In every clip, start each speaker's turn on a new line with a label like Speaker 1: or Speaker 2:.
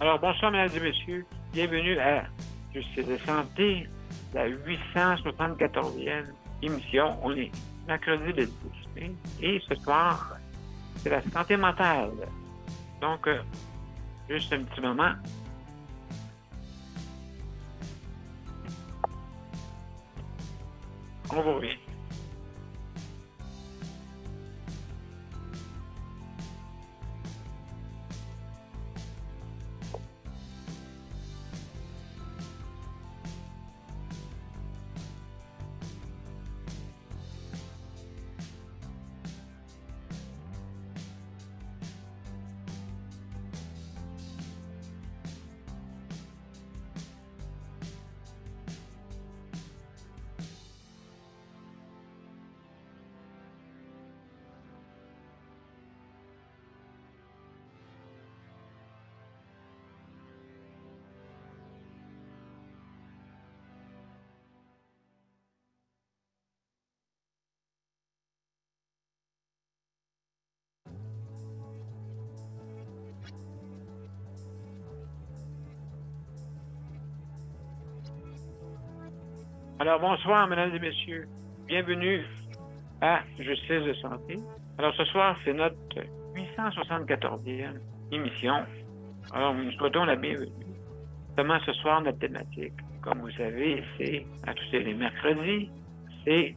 Speaker 1: Alors, bonsoir, mesdames et messieurs. Bienvenue à Justice de santé, la 874e émission. On est mercredi le 10 mai. Et ce soir, c'est la santé mentale. Donc, juste un petit moment. On vous revient. Alors, bonsoir, mesdames et messieurs. Bienvenue à Justice de santé. Alors, ce soir, c'est notre 874e émission. Alors, nous souhaitons la bienvenue. Comment ce soir, notre thématique, comme vous savez, c'est à tous les mercredis, c'est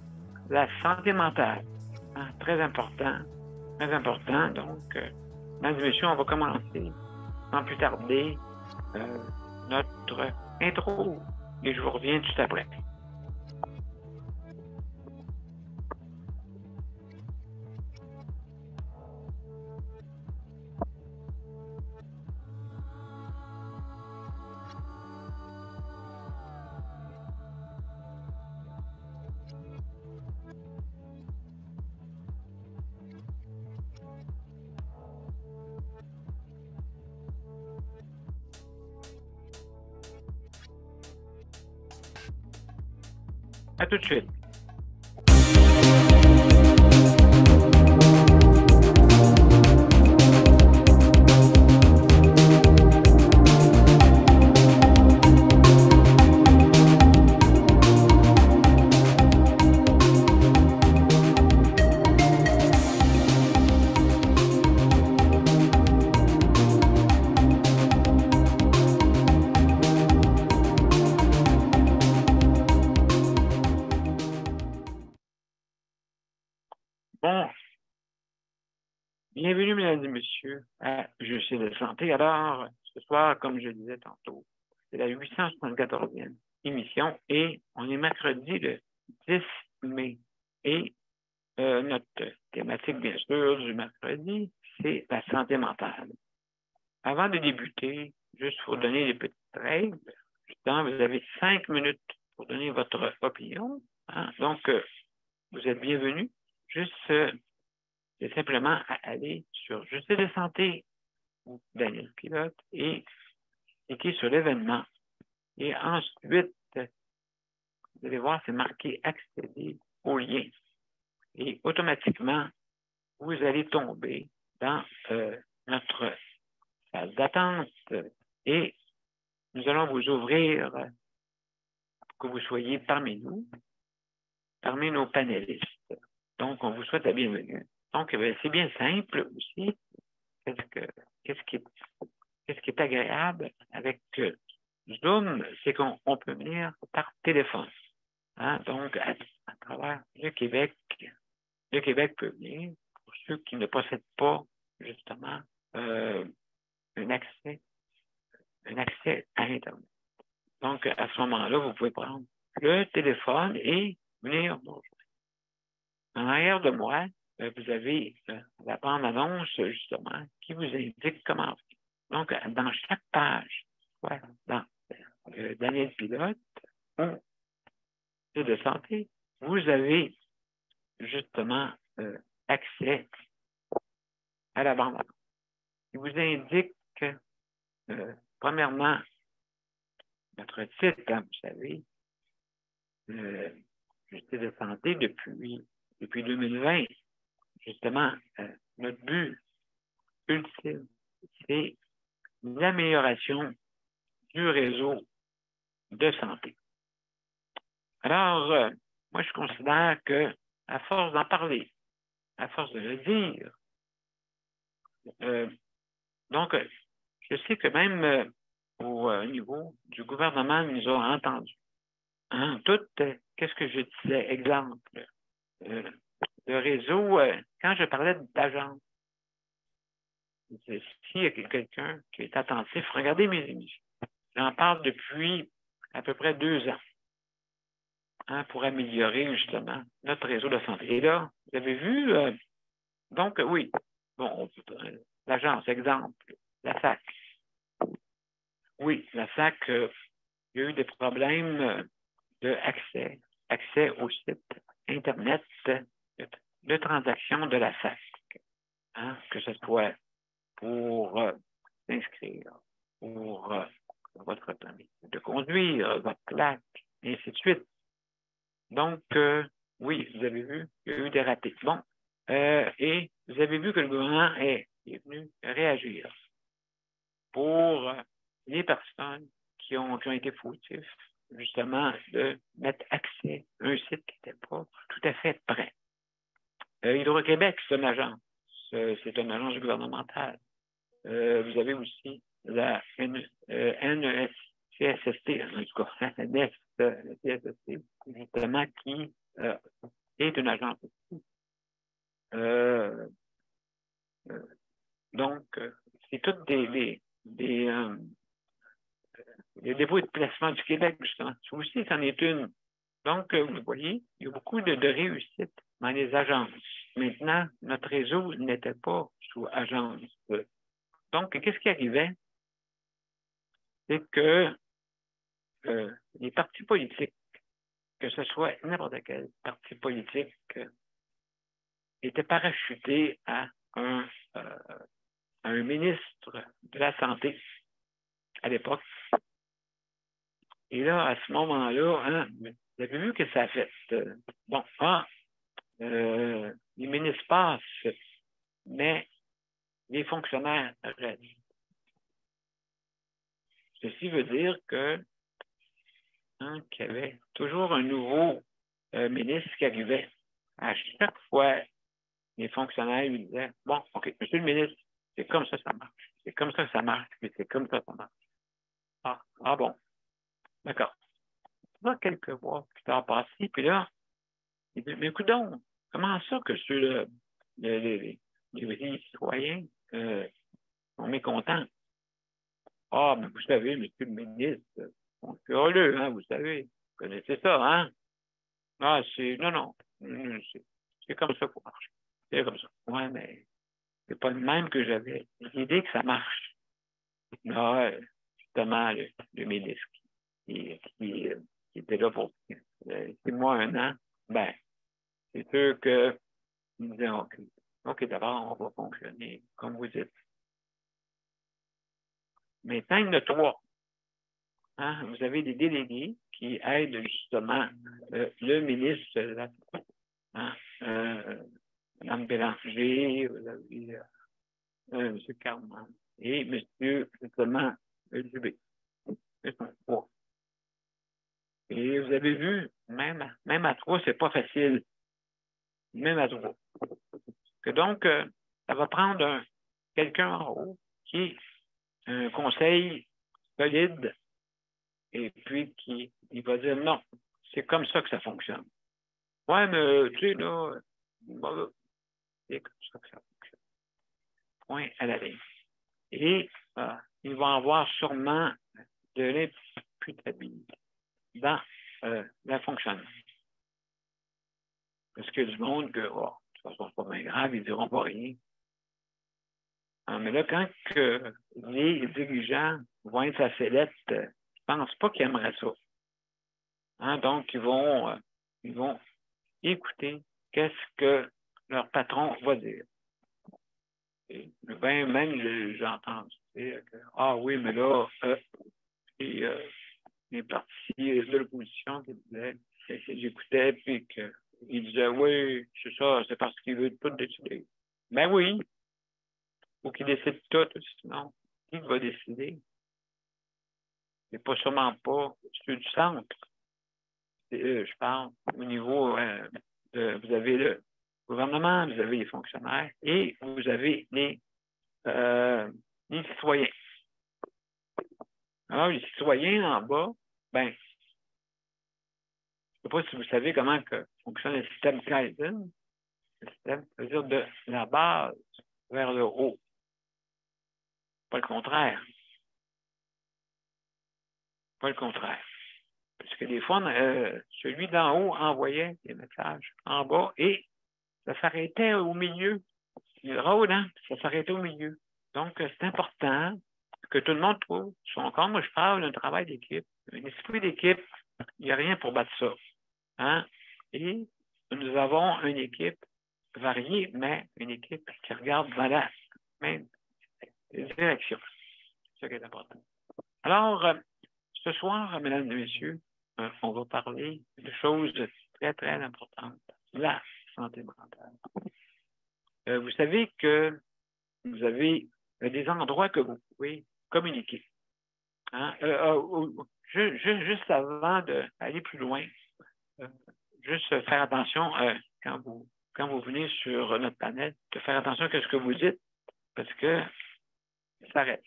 Speaker 1: la santé mentale. Hein, très important, très important. Donc, mesdames et messieurs, on va commencer sans plus tarder notre intro et je vous reviens tout après. À tout de suite. Bon, bienvenue, mesdames et messieurs, à Justice de santé. Alors, ce soir, comme je le disais tantôt, c'est la 874e émission et on est mercredi le 10 mai. Et notre thématique, bien sûr, du mercredi, c'est la santé mentale. Avant de débuter, juste pour donner des petites règles, justement, vous avez 5 minutes pour donner votre opinion. Hein? Donc, vous êtes bienvenus. Juste, c'est simplement à aller sur Justice de santé ou Daniel Pilote et cliquer sur l'événement. Et ensuite, vous allez voir, c'est marqué accéder au lien. Et automatiquement, vous allez tomber dans notre salle d'attente et nous allons vous ouvrir pour que vous soyez parmi nous, parmi nos panélistes. Donc, on vous souhaite la bienvenue. Donc, c'est bien simple aussi. Qu'est-ce qui est agréable avec Zoom, c'est qu'on peut venir par téléphone. Hein? Donc, à travers le Québec peut venir pour ceux qui ne possèdent pas, justement, un accès à Internet. Donc, à ce moment-là, vous pouvez prendre le téléphone et venir nous rejoindre. En arrière de moi, vous avez la bande-annonce, justement, qui vous indique comment faire. Donc, dans chaque page, dans Daniel Pilote ou de santé, vous avez justement accès à la bande-annonce. Il vous indique, premièrement, notre titre, hein, vous savez, Justice de santé depuis 2020. Justement, notre but ultime, c'est l'amélioration du réseau de santé. Alors, moi, je considère que, à force d'en parler, à force de le dire, donc, je sais que même au niveau du gouvernement, ils nous ont entendus. Hein, tout, qu'est-ce que je disais? Exemple, le réseau, quand je parlais d'agence, s'il y a quelqu'un qui est attentif, regardez mes émissions. J'en parle depuis à peu près 2 ans, hein, pour améliorer justement notre réseau de santé. Et là, vous avez vu, donc oui, bon, l'agence, exemple, la SAC. Oui, la SAC, il y a eu des problèmes accès au site Internet de transaction de la SAC, hein, que ce soit pour s'inscrire, pour votre permis de conduire, votre plaque, et ainsi de suite. Donc, oui, vous avez vu, il y a eu des ratés. Bon, et vous avez vu que le gouvernement est venu réagir pour les personnes qui ont été fautifs, justement, de mettre accès à un site qui n'était pas tout à fait prêt. Hydro-Québec, c'est une agence. C'est une agence gouvernementale. Vous avez aussi la NESCSST, en tout cas, la NESCSST, justement, qui est une agence aussi. Donc, c'est toutes des dépôts de placement du Québec, justement. Ça aussi, c'en est une. Donc, vous voyez, il y a beaucoup de réussite dans les agences. Maintenant, notre réseau n'était pas sous agence. Donc, qu'est-ce qui arrivait? C'est que les partis politiques, que ce soit n'importe quel parti politique, étaient parachutés à un ministre de la Santé à l'époque. Et là, à ce moment-là, hein, vous avez vu que ça a fait. Les ministres passent, mais les fonctionnaires restent. Ceci veut dire que qu'il y avait toujours un nouveau ministre qui arrivait. À chaque fois, les fonctionnaires lui disaient, bon, OK, monsieur le ministre, c'est comme ça marche. C'est comme ça que ça marche, mais c'est comme ça marche. Ah bon, d'accord. Là, quelques mois plus tard passé, puis là, il dit, mais coudonc, comment ça que les citoyens sont mécontents? Ah, mais vous savez, monsieur le ministre, on est curieux, hein, vous savez. Vous connaissez ça, hein? Ah, non, c'est comme ça pour marcher. C'est comme ça. Ouais, mais c'est pas le même que j'avais l'idée que ça marche. Là, justement, le ministre qui était là pour 6 mois, 1 an, ben, c'est sûr que il me disait, OK, d'abord, on va fonctionner comme vous dites. Maintenant, il y en a 3. Hein? Vous avez des délégués qui aident justement le ministre de la Mme Bélanger, vous avez M. Carman et M. justement Dubé. Et vous avez vu, même à 3, c'est pas facile. Même à 3. Que donc, ça va prendre quelqu'un en haut qui est un conseil solide et puis il va dire non, c'est comme ça que ça fonctionne. Ouais, mais tu sais, là, c'est comme ça que ça fonctionne. Point à la ligne. Et il va avoir sûrement de l'imputabilité dans la fonctionnement. Parce qu'il y a du monde que, de toute façon, c'est pas bien grave, ils ne diront pas rien. Mais là, quand les dirigeants vont être à sellette, je ne pense pas qu'ils aimeraient ça. Hein, donc, ils vont écouter qu'est-ce que leur patron va dire. Et ben, même, j'entends dire que, ah oui, mais là, les partis de l'opposition qui disaient, j'écoutais, puis qu'ils disaient, oui, c'est ça, c'est parce qu'ils veulent tout décider. Ben oui, ou qu'ils décident tout, sinon, qui va décider? C'est pas sûrement pas ceux du centre. Je parle au niveau vous avez le gouvernement, vous avez les fonctionnaires et vous avez les citoyens. Alors, les citoyens en bas, ben, je ne sais pas si vous savez comment fonctionne le système Kaizen. Le système, c'est-à-dire de la base vers le haut. Pas le contraire. Pas le contraire. Parce que des fois, celui d'en haut envoyait des messages en bas et ça s'arrêtait au milieu. C'est drôle, hein? Ça s'arrêtait au milieu. Donc, c'est important que tout le monde trouve son compte. Moi, je parle d'un travail d'équipe. Un esprit d'équipe, il n'y a rien pour battre ça. Hein? Et nous avons une équipe variée, mais une équipe qui regarde dans la même direction. C'est ça qui est important. Alors, ce soir, mesdames et messieurs, on va parler de choses très, très importantes. La santé mentale. Vous savez que vous avez des endroits que vous pouvez communiquer. Hein? Juste avant d'aller plus loin, juste faire attention quand vous venez sur notre planète, de faire attention à ce que vous dites, parce que ça reste.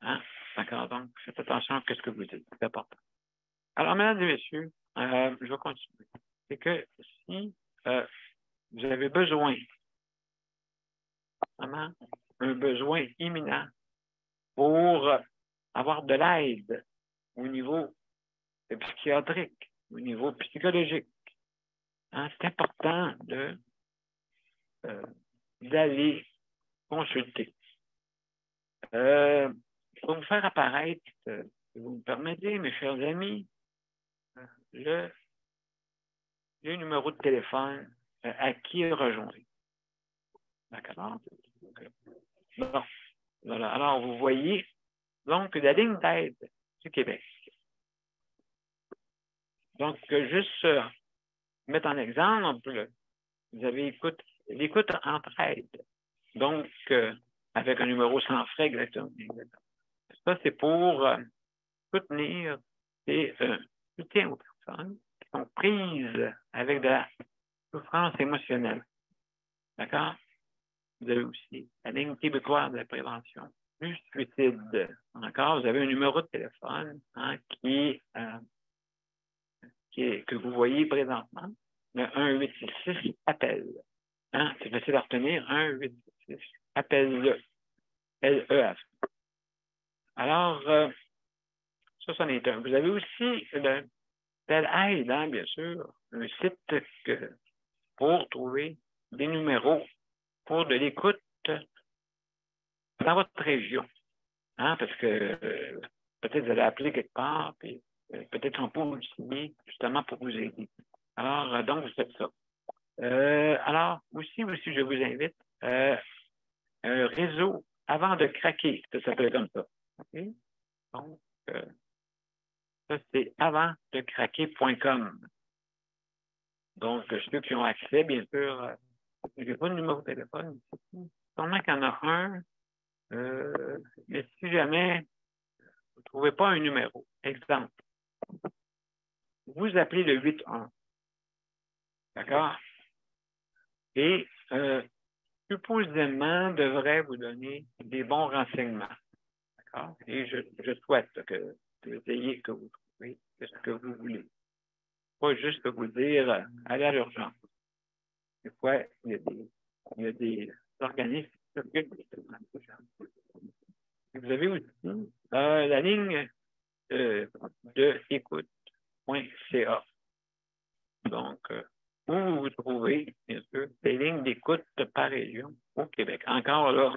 Speaker 1: Hein? D'accord? Donc, faites attention à ce que vous dites. C'est important. Alors, mesdames et messieurs, je vais continuer. C'est que si vous avez besoin, vraiment, un besoin imminent pour avoir de l'aide au niveau psychiatrique, au niveau psychologique, hein, c'est important d'aller consulter. Je vais vous faire apparaître, si vous me permettez, mes chers amis, le numéro de téléphone à qui rejoindre. D'accord? Bon. Voilà. Alors, vous voyez, donc, la ligne d'aide du Québec. Donc, juste mettre en exemple, vous avez l'écoute entre-aide. Donc, avec un numéro sans frais, exactement. Ça, c'est pour soutenir et soutien aux personnes qui sont prises avec de la souffrance émotionnelle. D'accord? Vous avez aussi la ligne québécoise de la prévention du suicide. D'accord? Vous avez un numéro de téléphone hein, que vous voyez présentement, le 1866 appel. Hein? C'est facile à retenir, 1866 appel LEF. Alors, ça, c'en est un. Vous avez aussi le tel aide, hein, bien sûr, un site pour trouver des numéros pour de l'écoute dans votre région. Hein, parce que peut-être vous allez appeler quelque part, puis peut-être on peut vous le signer justement pour vous aider. Alors, donc, vous faites ça. Alors, aussi, je vous invite un réseau avant de craquer, ça s'appelle comme ça. Okay? Donc, ça, c'est avantdecraquer.com. Donc, ceux qui ont accès, bien sûr, je n'ai pas de numéro de téléphone. Sûrement qu'il y en a un, mais si jamais vous ne trouvez pas un numéro, exemple, vous appelez le 81. D'accord? Et supposément devrait vous donner des bons renseignements. D'accord? Et je souhaite que vous ayez, que vous trouviez ce que vous voulez. Pas juste vous dire allez à l'urgence. Des fois, il y a des organismes qui s'occupent de l'urgence. Vous avez aussi la ligne de écoute.ca. Donc, où vous trouvez, bien sûr, des lignes d'écoute par région au Québec. Encore là,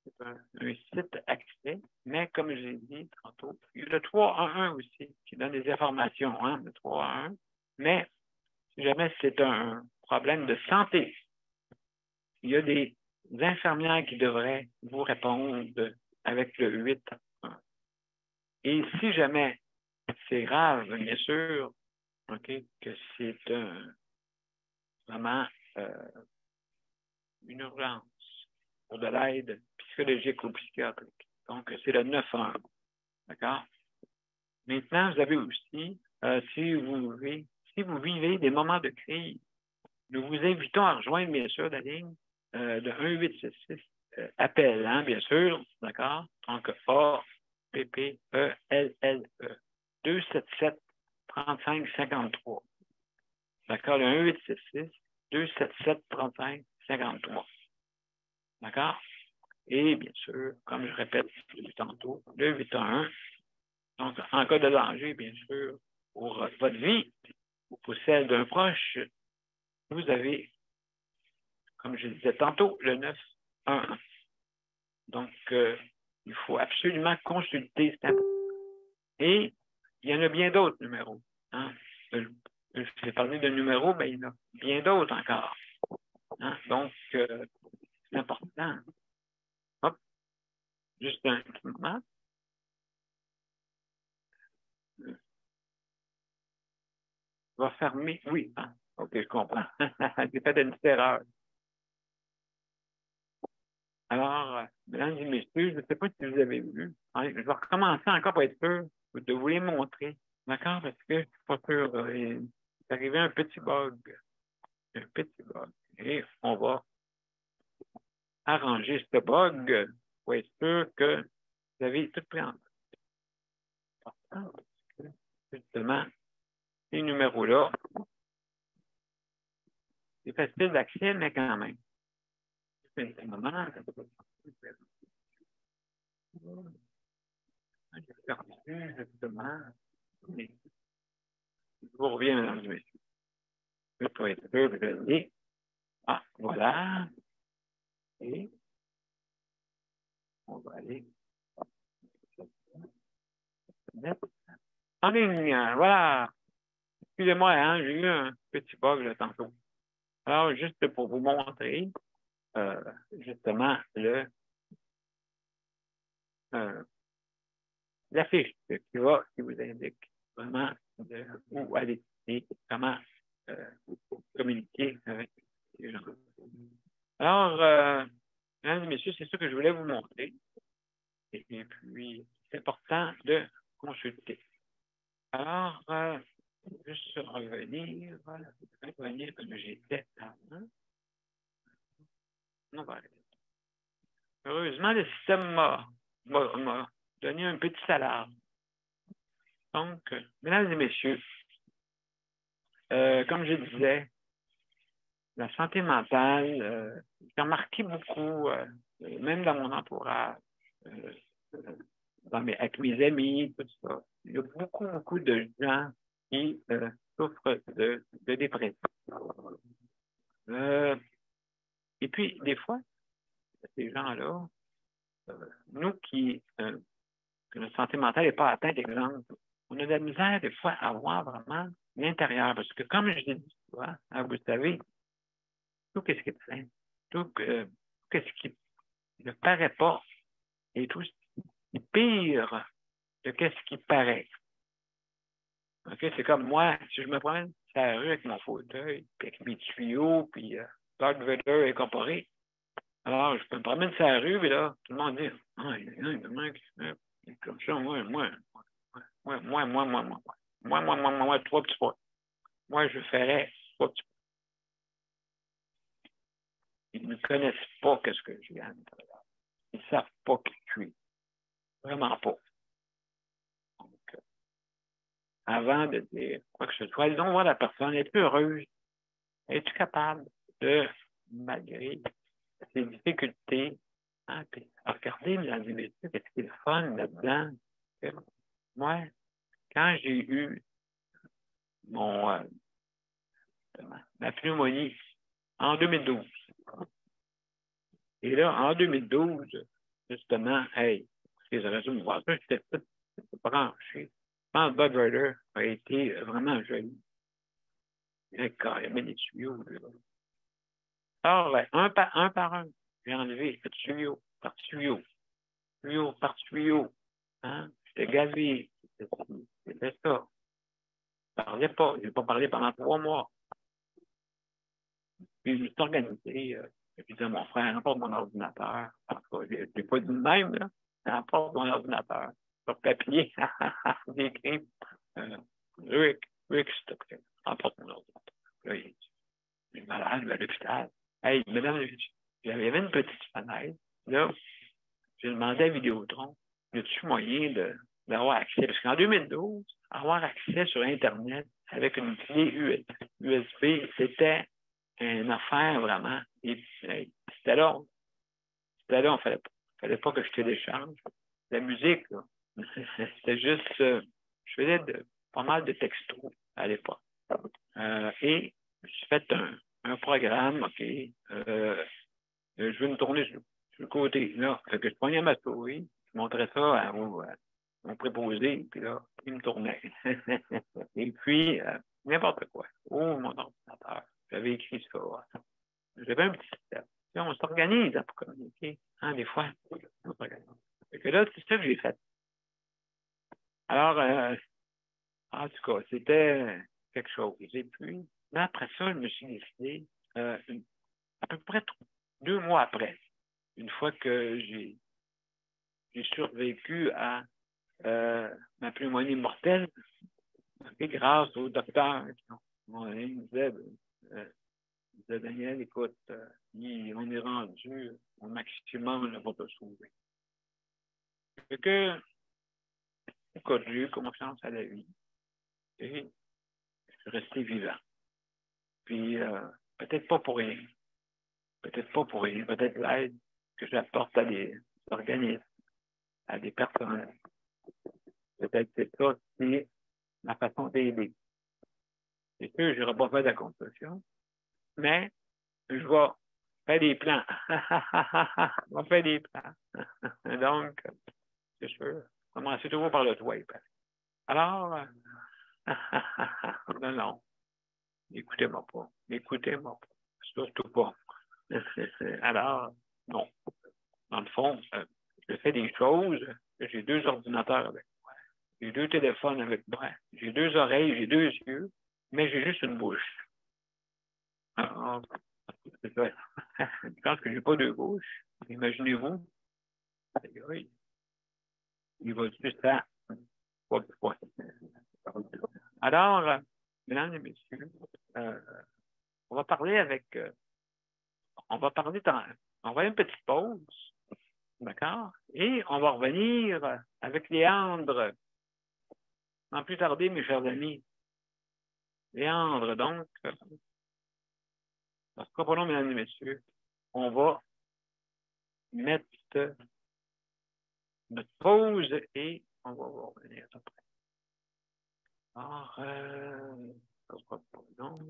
Speaker 1: c'est un site accès, mais comme j'ai dit tantôt, il y a le 311 aussi qui donne des informations, hein, le 311. Mais si jamais c'est un problème de santé, il y a des infirmières qui devraient vous répondre avec le 811. Et si jamais c'est grave, bien sûr, OK, que c'est vraiment une urgence pour de l'aide psychologique ou psychiatrique. Donc, c'est le 9-1. D'accord? Maintenant, vous avez aussi, si vous vivez des moments de crise, nous vous invitons à rejoindre, bien sûr, la ligne de 1-866 appel, hein, bien sûr, d'accord? Donc, A-P-P-E-L-L-E 277-35-53. D'accord? Le 1-866-277-35-53. D'accord? Et bien sûr, comme je répète depuis tantôt, le 811. Donc, en cas de danger, bien sûr, pour votre vie ou pour celle d'un proche, vous avez, comme je disais tantôt, le 911. Donc, il faut absolument consulter. Et il y en a bien d'autres numéros. Hein? Je vais parler de numéros, mais il y en a bien d'autres encore. Hein? Donc, c'est important. Hop, juste un petit moment. Je vais fermer. Oui, hein? OK, je comprends. J'ai fait une petite erreur. Alors, mesdames et messieurs, je ne sais pas si vous avez vu. Hein, je vais recommencer encore pour être sûr de vous les montrer. D'accord? Parce que je ne suis pas sûr. Il est arrivé un petit bug. Un petit bug. Et on va arranger ce bug pour être sûr que vous avez tout pris en compte. Justement, ces numéros-là, c'est facile d'accès, mais quand même. C'est un moment. J'ai perdu, justement. Je vous reviens, mesdames et messieurs. Juste pour être sûr que je l'ai. Ah, voilà. Et on va aller mettre en ligne. Voilà. Excusez-moi, hein, j'ai eu un petit bug là, tantôt. Alors, juste pour vous montrer, justement, la fiche qui vous indique vraiment où aller et comment communiquer avec les gens. Alors, mesdames et messieurs, c'est ça que je voulais vous montrer. Et puis, c'est important de consulter. Alors, juste revenir comme j'étais avant. Heureusement, le système m'a donné un petit salaire. Donc, mesdames et messieurs, comme je disais, la santé mentale, j'ai remarqué beaucoup, même dans mon entourage, avec mes amis, tout ça. Il y a beaucoup de gens qui souffrent de dépression. Et puis, des fois, ces gens-là, nous que notre santé mentale n'est pas atteinte, exemple, on a de la misère des fois à voir vraiment l'intérieur. Parce que comme je l'ai dit souvent, hein, vous savez, tout ce qui est plein, tout ce qui ne paraît pas et tout ce qui est pire de ce qui paraît. Okay? C'est comme moi, si je me promène sur la rue avec mon fauteuil, puis avec mes tuyaux, puis Darth Vader incorporé, alors je peux me promener sur la rue, et là, tout le monde dit ah, il y a un mec comme ça, moi, trois petits pois. Moi, je ferais trois petits pois. Ils ne connaissent pas ce que je gagne. Ils ne savent pas qui je suis. Vraiment pas. Donc, avant de dire quoi que ce soit, ils vont voir la personne, est heureuse. Es-tu capable de, malgré ces difficultés, hein, puis regarder dans les métiers, qu'est-ce qui est le fun là-dedans? Moi, quand j'ai eu ma pneumonie en 2012, et là, en 2012, justement, hey, les raisons de voir ça, j'étais tout branché. Je pense que Bud Rider a été vraiment joli. Il y avait des tuyaux. Là. Alors, un par un, j'ai enlevé tuyau par tuyau, tuyau par tuyau. Hein? J'étais gavé. C'était ça. Je ne parlais pas. Je n'ai pas parlé pendant 3 mois. Puis je me suis organisé. Puis dit à mon frère, pas mon ordinateur. Je n'ai pas dit de même, là. Apporte mon ordinateur sur papier. J'écris Rick, s'il te plaît, apporte mon ordinateur. Là, il est malade, à l'hôpital. Hey, mesdames, il y avait une petite fenêtre. Là, j'ai demandé à Vidéotron, y a-t-il moyen d'avoir accès? Parce qu'en 2012, avoir accès sur Internet avec une clé USB, c'était une affaire vraiment. Et, c'était long. C'était long, il ne fallait pas que je télécharge. La musique, là, c'était juste, je faisais pas mal de textos à l'époque. Et j'ai fait un programme, OK, je veux me tourner sur le côté. Là, fait que je prenais ma souris, je montrais ça à mon préposé, puis là, il me tournait. Et puis, n'importe quoi. Oh, mon ordinateur. J'avais écrit ça. J'avais un petit système. On s'organise pour communiquer. Hein, des fois, on s'organise. Fait que là, c'est ça que j'ai fait. Alors, en tout cas, c'était quelque chose. Et puis, là, après ça, je me suis décidé, à peu près 2 mois après, une fois que j'ai survécu à ma pneumonie mortelle, et grâce au docteur il me disait, Daniel, écoute, on est rendu au maximum pour te sauver. Fait que, écoute, j'ai eu confiance à la vie et je suis resté vivant. Puis, peut-être pas pour rien. Peut-être l'aide que j'apporte à des organismes, à des personnes. Peut-être c'est ça, c'est ma façon d'aider. C'est sûr, je n'aurai pas fait de la construction, mais je vais faire des plans. Je vais faire des plans. Donc, c'est sûr, commencer toujours par le toit. Alors, non, écoutez-moi pas. Surtout pas. Alors, non. Dans le fond, je fais des choses. J'ai 2 ordinateurs avec moi. J'ai 2 téléphones avec moi. J'ai 2 oreilles, j'ai 2 yeux, mais j'ai juste une bouche. Alors, c'est ça. Je pense que j'ai pas 2 bouches. Imaginez-vous. Il va juste ça. Alors, mesdames et messieurs, on va parler on va faire une petite pause, d'accord? Et on va revenir avec Léandre. Sans plus tarder, mes chers amis. Léandre, donc, ça sera pas long, mesdames et messieurs. On va mettre notre pause et on va revenir après. Alors, ça sera pas long.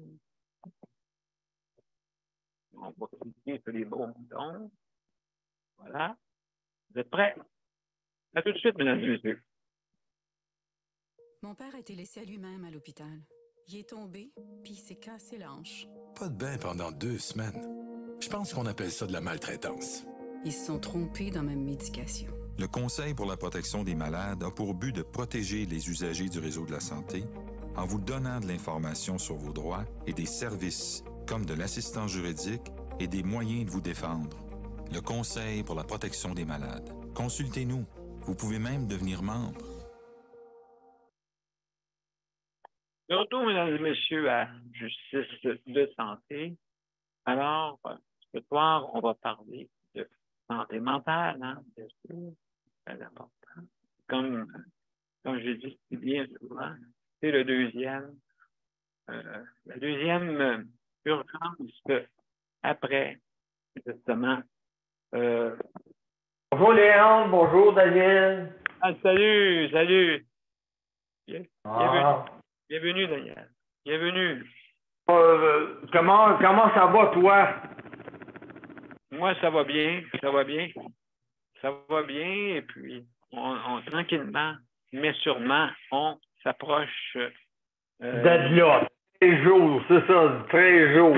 Speaker 1: On va cliquer sur les bons boutons. Voilà. Vous êtes prêts? À tout de suite, mesdames et messieurs.
Speaker 2: Mon père a été laissé à lui-même à l'hôpital. Il est tombé, puis il s'est cassé la hanche.
Speaker 3: Pas de bain pendant 2 semaines. Je pense qu'on appelle ça de la maltraitance.
Speaker 2: Ils se sont trompés dans ma médication.
Speaker 4: Le Conseil pour la protection des malades a pour but de protéger les usagers du réseau de la santé en vous donnant de l'information sur vos droits et des services comme de l'assistance juridique et des moyens de vous défendre. Le Conseil pour la protection des malades. Consultez-nous. Vous pouvez même devenir membre.
Speaker 1: De retour, mesdames et messieurs, à Justice de santé. Alors, ce soir, on va parler de santé mentale, hein, bien sûr, très important. Comme je dis si bien souvent, c'est la deuxième urgence après, justement.
Speaker 5: Bonjour Léandre, bonjour Daniel.
Speaker 1: Ah, salut! Bienvenue, Daniel. Bienvenue.
Speaker 5: Comment ça va, toi?
Speaker 1: Moi, ça va bien. Et puis, on tranquillement, mais sûrement, on s'approche.
Speaker 5: D'être là. 13 jours, c'est ça, 13 jours.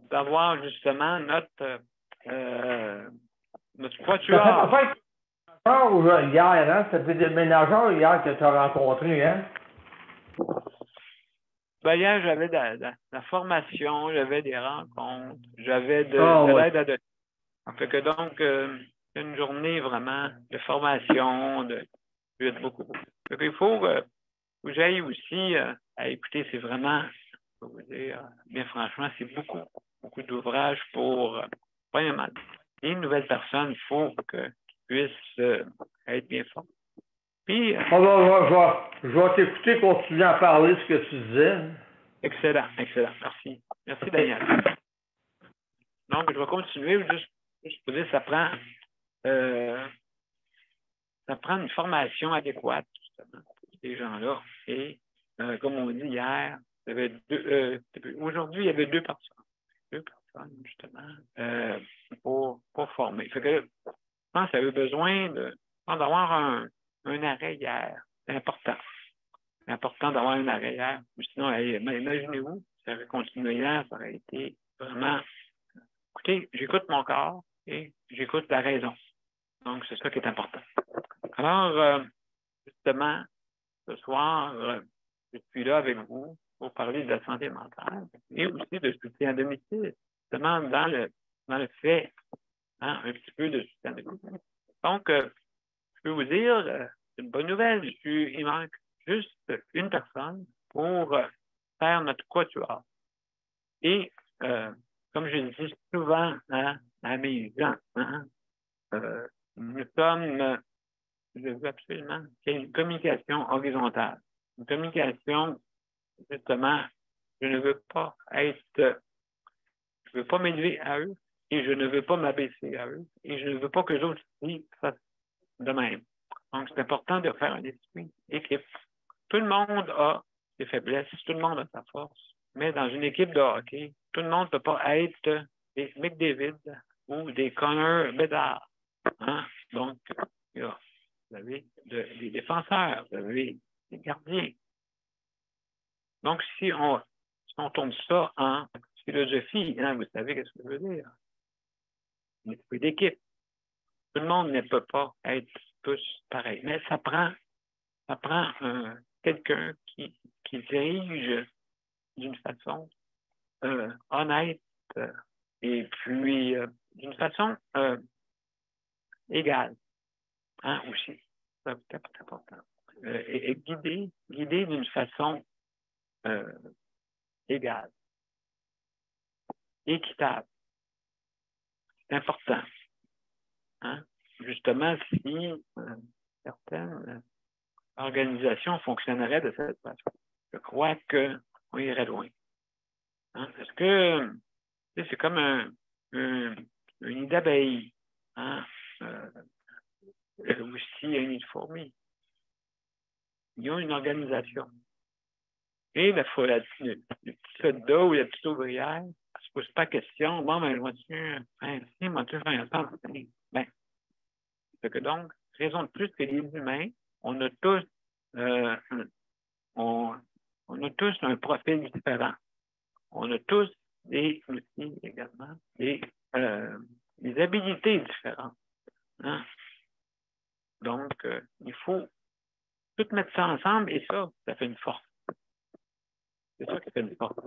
Speaker 1: D'avoir justement notre quatuor.
Speaker 5: Ça fait hier, hein? C'était des ménageurs hier que tu as rencontré, hein?
Speaker 1: Ben, hier, j'avais de la formation, j'avais des rencontres, j'avais de
Speaker 5: ouais.
Speaker 1: l'aide à donner. Fait que donc, une journée vraiment de formation, de beaucoup. Donc, il faut que j'aille aussi à écouter, c'est vraiment, je vais vous dire, bien franchement, c'est beaucoup d'ouvrages pour, premièrement, les nouvelles personnes, il faut qu'ils puissent être bien formés. Puis,
Speaker 5: Je vais t'écouter continuer à parler ce que tu disais.
Speaker 1: excellent. Merci. Merci, Daniel. Donc, je vais continuer. Juste pour dire, ça prend une formation adéquate, justement, pour ces gens-là. Et, comme on dit hier, aujourd'hui, il y avait deux personnes, justement, pour former. Fait que, je pense qu'il y avait besoin d'avoir un arrêt hier. C'est important. C'est important d'avoir un arrêt hier. Sinon, imaginez-vous, ça aurait continué hier, ça aurait été vraiment... Écoutez, j'écoute mon corps et j'écoute la raison. Donc, c'est ça qui est important. Alors, justement, ce soir, je suis là avec vous pour parler de la santé mentale et aussi de soutien à domicile, justement dans le fait, hein, un petit peu de soutien à domicile. Donc, je peux vous dire, c'est une bonne nouvelle, il manque juste une personne pour faire notre quatuor. Et, comme je le dis souvent à mes gens, hein, nous sommes, je veux absolument qu'il y ait une communication horizontale. Une communication, justement, je ne veux pas m'élever à eux et je ne veux pas m'abaisser à eux et je ne veux pas que les autres aussi fassent de même. Donc, c'est important de faire un esprit équipe. Tout le monde a des faiblesses, tout le monde a sa force, mais dans une équipe de hockey, tout le monde ne peut pas être des McDavid ou des Connor Bedard. Hein? Donc, vous avez des défenseurs, vous avez des gardiens. Donc, si on tourne ça en philosophie, hein, vous savez ce que ça veut dire. Un esprit d'équipe. Tout le monde ne peut pas être tous pareil. Mais ça prend quelqu'un qui dirige d'une façon honnête et puis d'une façon égale. Hein, aussi. C'est important. Et guider d'une façon égale, équitable. C'est important. Hein? Justement, si certaines organisations fonctionneraient de cette façon, je crois qu'on irait loin. Hein? Parce que c'est comme une nid d'abeilles. Hein? Aussi un nid de fourmis. Ils ont une organisation. Et le petit soldat ou la petite ouvrière ne se pose pas question. Bon, ben, je vais-tu faire ça? Ben, c'est que donc, raison de plus que les humains, on a tous un profil différent. On a tous aussi également des habilités différentes. Hein? Donc, il faut tout mettre ça ensemble et ça fait une force. C'est ça qui fait une force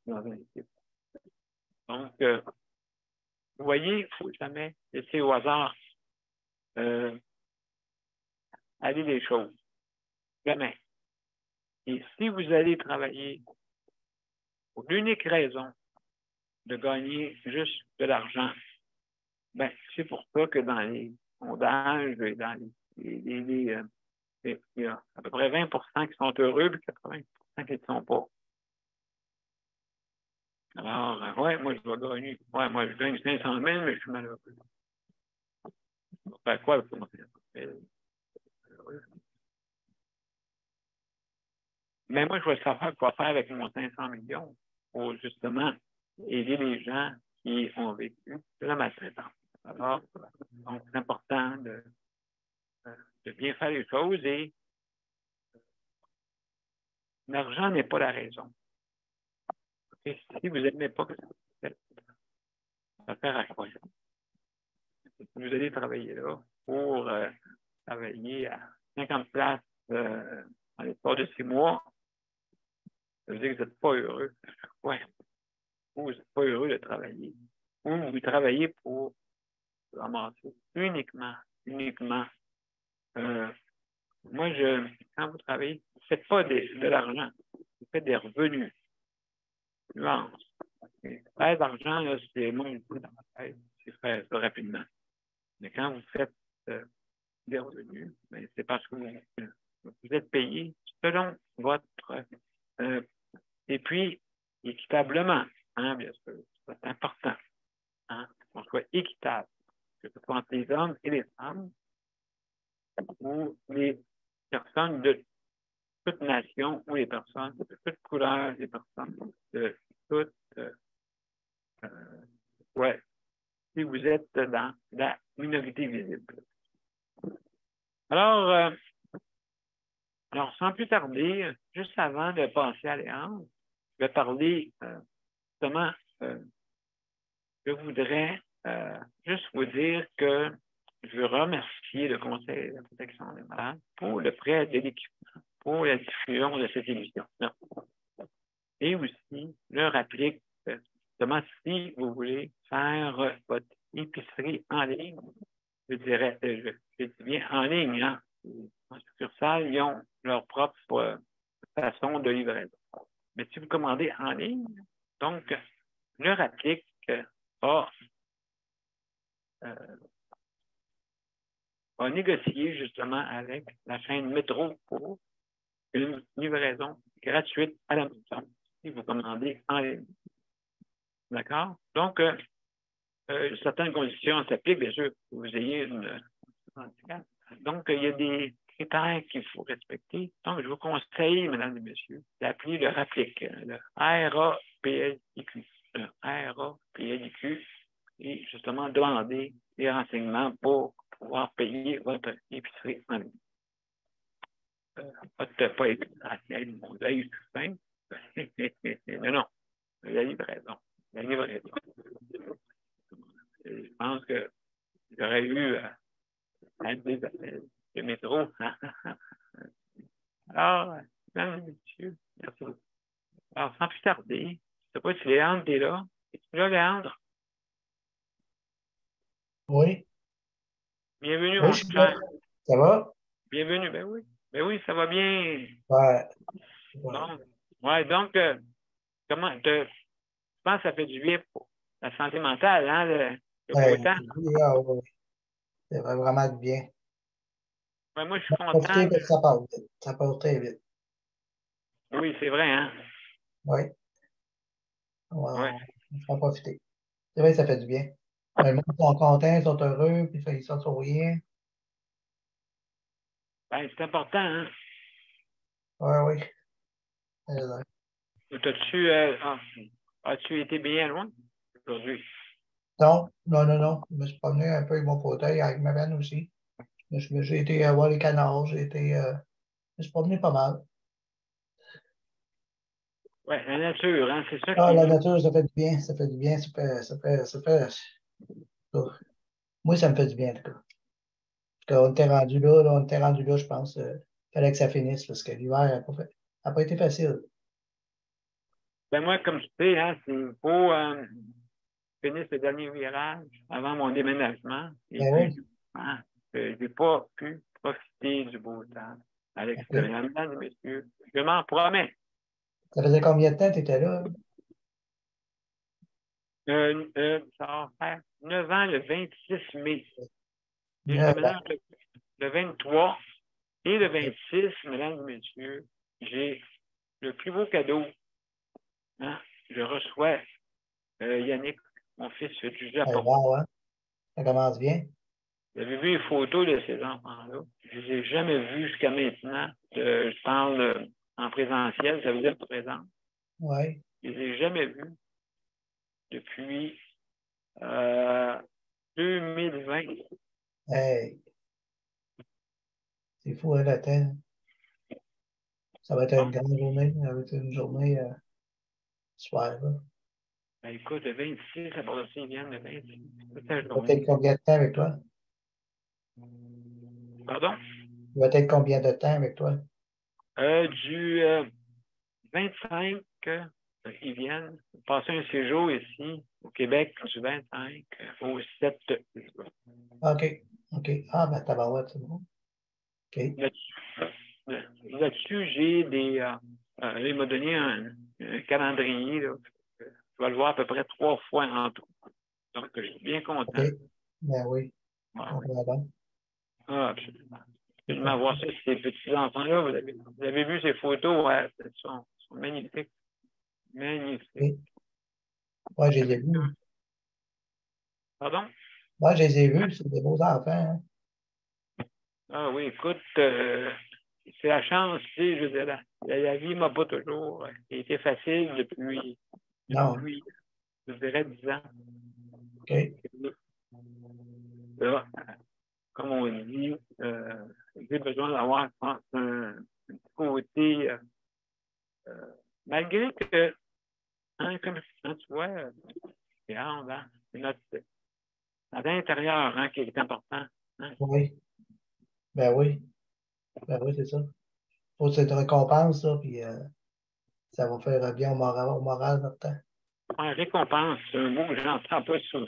Speaker 1: dans une équipe. Donc, vous voyez, il ne faut jamais laisser au hasard aller les choses. Jamais. Et si vous allez travailler pour l'unique raison de gagner juste de l'argent, ben, c'est pour ça que dans les sondages et dans il y a à peu près 20% qui sont heureux et 80% qui ne sont pas. Alors, moi, je dois gagner. Ouais, moi, je gagne 500 000, mais je suis malheureux. Faire quoi? Mais moi, je veux savoir quoi faire avec mon 500 millions pour justement aider les gens qui ont vécu de la maltraitance. Alors, donc, c'est important de bien faire les choses et l'argent n'est pas la raison. Et si vous n'aimez pas que ça sert à quoi? Vous allez travailler là pour travailler à 50 places dans l'espace de 6 mois. Ça veut dire que vous n'êtes pas heureux. Ouais. Ou vous n'êtes pas heureux de travailler. Ou vous travaillez pour ramasser uniquement. Moi, quand vous travaillez, vous ne faites pas de l'argent, vous faites des revenus. Nuance. Faire d'argent, là, c'est moi, je le dis dans ma tête, c'est faire ça rapidement. Mais quand vous faites des revenus, ben, c'est parce que vous êtes payé selon votre et puis équitablement, hein, bien sûr. C'est important. Hein, qu'on soit équitable, que ce soit entre les hommes et les femmes, ou les personnes de toute nation, ou les personnes de toute couleur, les personnes de toute ouais, si vous êtes dans la minorité visible. Alors, sans plus tarder, juste avant de passer à Léandre, je vais parler justement, je voudrais juste vous dire que je veux remercier le Conseil de la protection des malades pour le prêt de l'équipement, pour la diffusion de cette émission. Et aussi, je leur applique justement si vous voulez faire votre épicerie en ligne, je dirais, je dis bien en ligne, hein. En succursale, ils ont leur propre façon de livraison. Mais si vous commandez en ligne, donc, leur applique a négocié justement avec la chaîne Métro pour une livraison gratuite à la maison si vous commandez en ligne. D'accord? Donc, certaines conditions s'appliquent, bien sûr, que vous ayez une handicap. Donc, il y a des critères qu'il faut respecter. Donc, je vous conseille, mesdames et messieurs, d'appeler le RAPLIC, le RAPLIQ. Le RAPLIQ, et justement demander des renseignements pour pouvoir payer votre épicerie en ligne. Pas essentiel, mon œil tout simple. Non, la livraison. La livraison. Je pense que j'aurais eu des appels de métro. Alors, mesdames et messieurs, merci beaucoup. Alors, sans plus tarder, je ne sais pas si Léandre est là. Es-tu là, Léandre?
Speaker 5: Oui.
Speaker 1: Bienvenue,
Speaker 5: Oui,
Speaker 1: mon
Speaker 5: je suis là.
Speaker 1: cher.
Speaker 5: Ça va?
Speaker 1: Bienvenue, ben oui. Ben oui, ça va bien.
Speaker 5: Ouais.
Speaker 1: Donc, ouais, donc comment je pense que ça fait du bien pour la santé mentale, hein, le beau temps.
Speaker 5: Oui. Ça va vraiment être bien.
Speaker 1: Ouais, moi, je suis
Speaker 5: Profitez
Speaker 1: content.
Speaker 5: parce que ça passe vite. Ça passe très vite.
Speaker 1: Oui, c'est vrai, hein?
Speaker 5: Oui.
Speaker 1: Oui.
Speaker 5: On va profiter. C'est vrai que ça fait du bien. Le monde sont contents, ils sont heureux, puis ils sont souriants.
Speaker 1: Ben, c'est important, hein?
Speaker 5: Oui, oui.
Speaker 1: As-tu été bien loin aujourd'hui?
Speaker 5: Non. Je me suis promené un peu avec mon fauteuil, avec ma vanne aussi. J'ai été voir les canards, je me suis promené pas mal.
Speaker 1: Oui, la nature, hein? C'est ça
Speaker 5: Ah,
Speaker 1: qui
Speaker 5: la
Speaker 1: nous.
Speaker 5: nature, ça fait du bien, ça fait du bien, moi, ça me fait du bien, en tout cas. Parce qu'on était rendu là, je pense. Fallait que ça finisse, parce que l'hiver n'a pas été facile.
Speaker 1: Ben, moi, comme tu sais, hein, c'est pour finir ce dernier virage avant mon déménagement. Et
Speaker 5: Ben
Speaker 1: puis,
Speaker 5: oui,
Speaker 1: hein, je n'ai pas pu profiter du beau temps à
Speaker 5: OK.
Speaker 1: l'extérieur. Mesdames et messieurs, je m'en promets.
Speaker 5: Ça faisait combien de temps que tu étais là?
Speaker 1: Ça va faire 9 ans le 26 mai. Et je
Speaker 5: 9 ans.
Speaker 1: déménage le 23 et le 26, mesdames et messieurs, j'ai le plus beau cadeau. Hein? Je reçois Yannick, mon fils du
Speaker 5: Hey,
Speaker 1: Japon.
Speaker 5: wow, hein? Ça commence bien.
Speaker 1: Vous avez vu les photos de ces enfants-là? Je ne les ai jamais vus jusqu'à maintenant. Je parle en présentiel, ça veut dire présent.
Speaker 5: Oui.
Speaker 1: Je ne les ai jamais vus depuis 2020.
Speaker 5: Hey, c'est fou, hein, la Terre. Ça va être une
Speaker 1: Bon,
Speaker 5: grande journée. Ça va être une journée super, là.
Speaker 1: ben, écoute, le 26, ça part aussi, ils viennent le 26. Toute la
Speaker 5: Il va être
Speaker 1: journée.
Speaker 5: combien de temps avec toi?
Speaker 1: Pardon?
Speaker 5: Il va être combien de temps avec toi?
Speaker 1: Du 25 ils viennent passer un séjour ici, au Québec, du 25 au 7 juin.
Speaker 5: OK. OK. Ah, ben, tabarouette, c'est bon. OK.
Speaker 1: Là-dessus, j'ai des. Il m'a donné un calendrier. Là. Je vais le voir à peu près 3 fois en tout. Donc, je suis bien content.
Speaker 5: OK. Ben oui.
Speaker 1: Ah, oui.
Speaker 5: Bon.
Speaker 1: Ah, absolument. Absolument. Voir ça, ces petits-enfants-là, vous avez vu ces photos, ouais, ils sont magnifiques. Magnifiques.
Speaker 5: Oui. Ouais, je les ai vus.
Speaker 1: Pardon?
Speaker 5: Ouais, je les ai vus. C'est des beaux enfants. Hein?
Speaker 1: Ah oui, écoute, c'est la chance, tu sais, je veux dire, la vie m'a pas toujours été facile depuis,
Speaker 5: Non.
Speaker 1: je dirais, 10 ans.
Speaker 5: OK.
Speaker 1: Là, comme on dit, j'ai besoin d'avoir, je pense, un petit côté, malgré que, hein, comme quand tu vois, regarde, hein, c'est notre intérieur hein, qui est important. Hein.
Speaker 5: Oui. Ben oui. Ben oui, c'est ça. Faut que cette récompense, là, puis ça va faire bien au moral notre temps.
Speaker 1: Ouais, récompense, c'est un mot que j'entends pas souvent.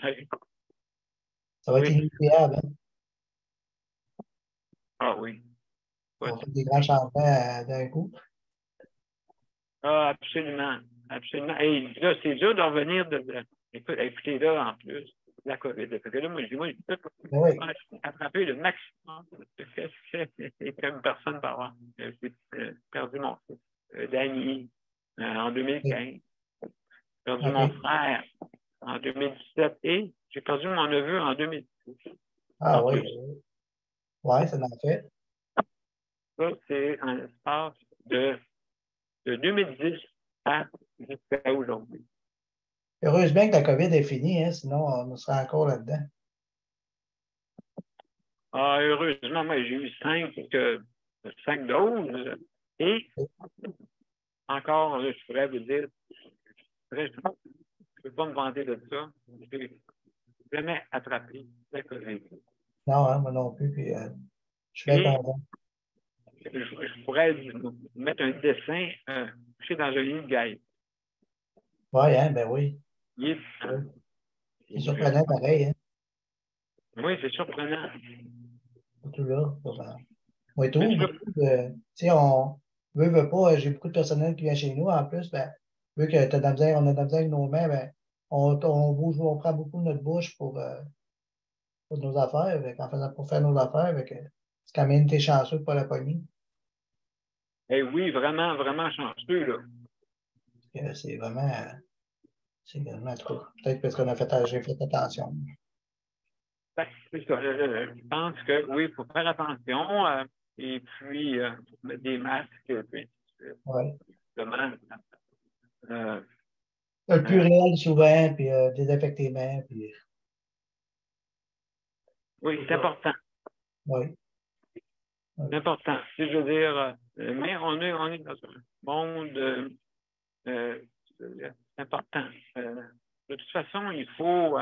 Speaker 5: Ça va être
Speaker 1: Oui.
Speaker 5: inévitable. Hein?
Speaker 1: Ah oui.
Speaker 5: On va faire des grands changements d'un coup.
Speaker 1: Ah, absolument. Absolument. Et là, c'est dur de revenir écoutez, là, en plus, la COVID. Parce que là, moi, j'ai
Speaker 5: Ben oui.
Speaker 1: attrapé le maximum de ce qu'une personne peut avoir. J'ai perdu mon fils, Danny, en 2015. J'ai perdu mon frère en 2017 et j'ai perdu mon neveu en 2010.
Speaker 5: Ah oui. Oui, ça en fait.
Speaker 1: Ça, c'est un espace de 2010 jusqu'à aujourd'hui.
Speaker 5: Heureusement que la COVID est finie, hein, sinon on serait encore là-dedans.
Speaker 1: Ah, heureusement, moi, j'ai eu 5 doses et encore, là, je pourrais vous dire, je ne peux pas me vanter de ça. Je n'ai jamais attrapé la COVID.
Speaker 5: Non, hein, moi non plus. Puis, je suis bien content.
Speaker 1: Je pourrais vous mettre un dessin couché dans un lit de guêpe.
Speaker 5: Oui, hein, ben oui. C'est surprenant pareil. Hein?
Speaker 1: Oui, c'est surprenant.
Speaker 5: Tout là. Oui, tout. Tu sais, on veut pas, j'ai beaucoup de personnel qui vient chez nous. En plus, ben, vu que t'as de la misère, on a de la misère avec nos mains, ben, on bouge, on prend beaucoup de notre bouche pour nos affaires, pour faire nos affaires. C'est quand même été chanceux de ne pas la pogner.
Speaker 1: Eh oui, vraiment, vraiment chanceux, là.
Speaker 5: C'est vraiment trop. Peut-être parce j'ai fait attention.
Speaker 1: C'est ça. Je pense que oui, il faut faire attention. Et puis, mettre des masques, puis,
Speaker 5: Ouais.
Speaker 1: Le
Speaker 5: plus réel souvent, puis désinfecter les mains. Puis...
Speaker 1: Oui, c'est important.
Speaker 5: Oui.
Speaker 1: C'est important. Je veux dire, mais on est dans un monde, c'est important. De toute façon, il faut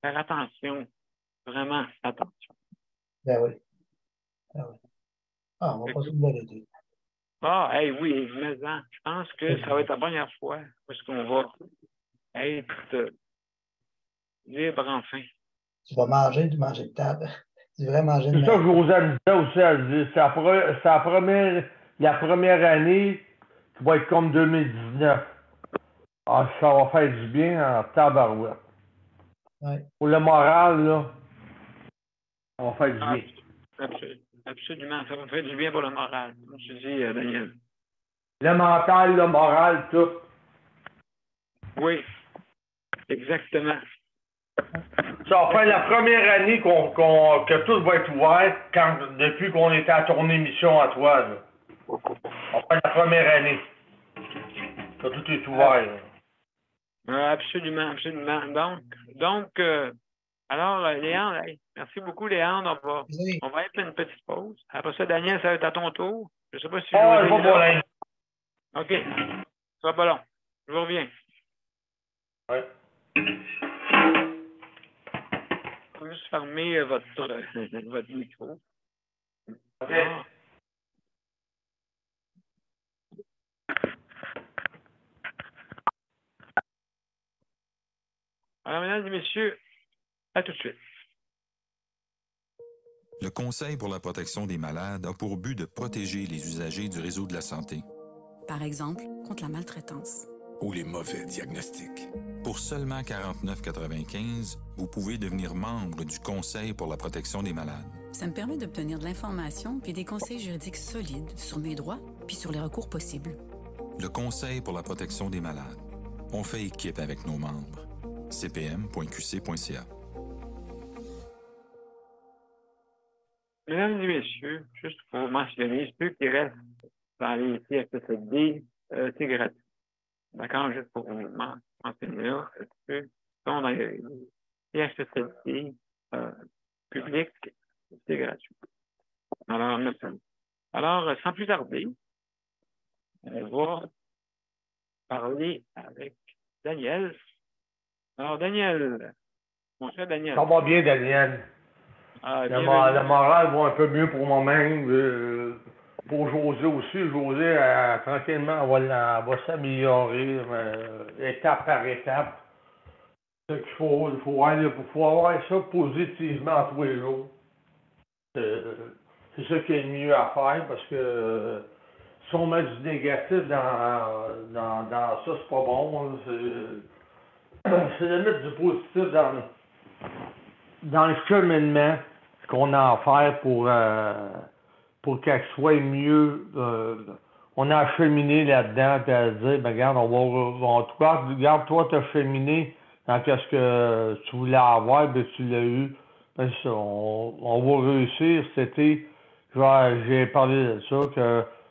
Speaker 1: faire attention, vraiment attention.
Speaker 5: Ben oui. Ben oui. Ah, on va pas se le
Speaker 1: Ah, hey, oui, mais je pense que ça va être la première fois parce qu'on va être libre enfin.
Speaker 5: Tu vas manger de table. Tu devrais manger de
Speaker 6: C'est ça que Josiane disait aussi. Elle dit, c'est la première année qui va être comme 2019. Ah, ça va faire du bien en tabarouette.
Speaker 5: Ouais.
Speaker 6: Pour le moral, là, ça va faire du bien.
Speaker 1: Absolument. Ça va faire du bien pour le moral, comme tu dis, Daniel.
Speaker 6: Le mental, le moral, tout.
Speaker 1: Oui, exactement.
Speaker 6: Ça va faire la première année que tout va être ouvert depuis qu'on était à ton émission à toi. Là. Ça va faire la première année que tout est ouvert.
Speaker 1: Absolument, absolument. Donc alors, Léandre, merci beaucoup, Léandre. On va être une petite pause. Après ça, Daniel, ça va être à ton tour. Je ne sais pas si
Speaker 6: je vais pas là.
Speaker 1: OK. Ça sera pas long. Je vous reviens.
Speaker 6: Ouais.
Speaker 1: Je vais juste fermer votre micro.
Speaker 6: OK.
Speaker 1: Alors, mesdames et messieurs, à tout de suite.
Speaker 4: Le Conseil pour la protection des malades a pour but de protéger les usagers du réseau de la santé.
Speaker 2: Par exemple, contre la maltraitance.
Speaker 3: Ou les mauvais diagnostics.
Speaker 4: Pour seulement 49,95 $, vous pouvez devenir membre du Conseil pour la protection des malades.
Speaker 2: Ça me permet d'obtenir de l'information puis des conseils juridiques solides sur mes droits puis sur les recours possibles.
Speaker 4: Le Conseil pour la protection des malades. On fait équipe avec nos membres. cpm.qc.ca.
Speaker 1: Mesdames et messieurs, juste pour mentionner, ceux qui restent dans les CHSLD, c'est gratuit. D'accord? Juste pour vous mentionner là, ceux qui sont dans les CHSLD publics, c'est gratuit. Alors, merci. Alors, sans plus tarder, on va parler avec Daniel. Alors, Daniel, mon cher Daniel.
Speaker 6: Ça va bien, Daniel. Le moral va un peu mieux pour moi-même. Pour José aussi. José, tranquillement, elle va s'améliorer étape par étape. Il faut avoir ça positivement tous les jours. C'est ça qui est le mieux à faire parce que si on met du négatif dans ça, c'est pas bon. C'est de mettre du positif dans le cheminement qu'on a à faire pour qu'elle soit mieux. On a acheminé là-dedans, puis à dire, ben regarde, regarde, toi, t'as cheminé dans ce que tu voulais avoir, ben tu l'as eu. Ben, ça, on va réussir cet été. J'ai parlé de ça,